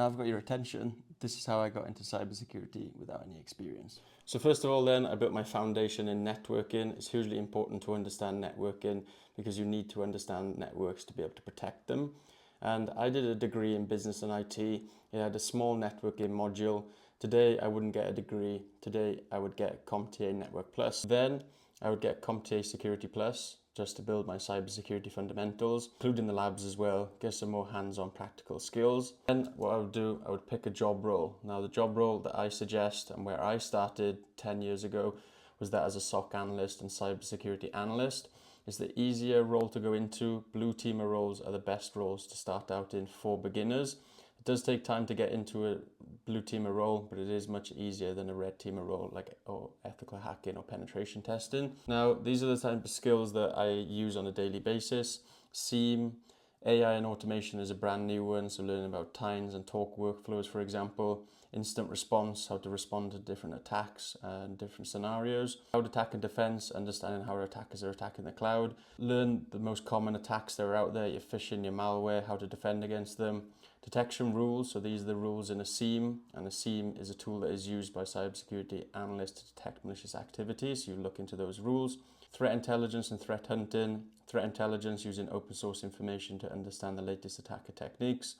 now I've got your attention, this is how I got into cybersecurity without any experience. So first of all then, I built my foundation in networking. It's hugely important to understand networking because you need to understand networks to be able to protect them. And I did a degree in business and IT. It had a small networking module. Today, I wouldn't get a degree. Today, I would get CompTIA Network Plus. Then, I would get CompTIA Security Plus, just to build my cybersecurity fundamentals, including the labs as well, get some more hands-on practical skills. Then what I would do, I would pick a job role. Now the job role that I suggest and where I started 10 years ago was that as a SOC analyst and cybersecurity analyst. It's the easier role to go into. Blue teamer roles are the best roles to start out in for beginners. It does take time to get into a blue teamer role, but it is much easier than a red teamer role like ethical hacking or penetration testing. Now, these are the type of skills that I use on a daily basis. SIEM, AI and automation is a brand new one, so learning about tines and talk workflows, for example. Instant response, how to respond to different attacks and different scenarios. Cloud attack and defense, understanding how attackers are attacking the cloud. Learn the most common attacks that are out there, your phishing, your malware, how to defend against them. Detection rules, so these are the rules in a SIEM, and a SIEM is a tool that is used by cybersecurity analysts to detect malicious activities. So you look into those rules. Threat intelligence and threat hunting. Threat intelligence, using open source information to understand the latest attacker techniques.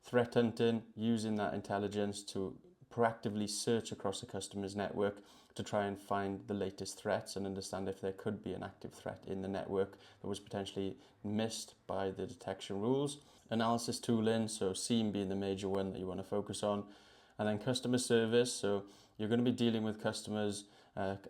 Threat hunting, using that intelligence to proactively search across a customer's network to try and find the latest threats and understand if there could be an active threat in the network that was potentially missed by the detection rules. Analysis tooling, so SIEM being the major one that you want to focus on. And then customer service, so you're going to be dealing with customers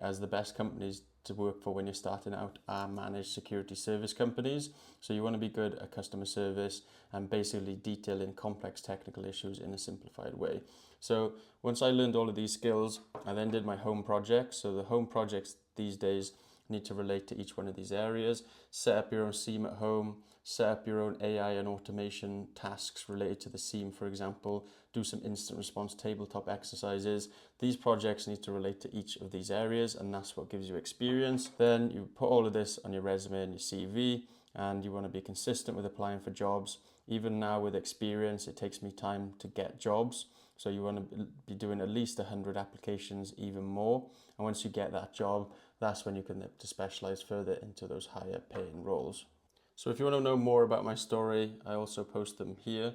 as the best companies to work for when you're starting out are managed security service companies. So you want to be good at customer service and basically detailing complex technical issues in a simplified way. So once I learned all of these skills, I then did my home projects. So the home projects these days need to relate to each one of these areas. Set up your own SIEM at home, set up your own AI and automation tasks related to the SIEM, for example, do some instant response tabletop exercises. These projects need to relate to each of these areas, and that's what gives you experience. Then you put all of this on your resume and your CV, and you want to be consistent with applying for jobs. Even now with experience, it takes me time to get jobs. So you want to be doing at least 100 applications, even more. And once you get that job, that's when you can to specialize further into those higher paying roles. So if you want to know more about my story, I also post them here.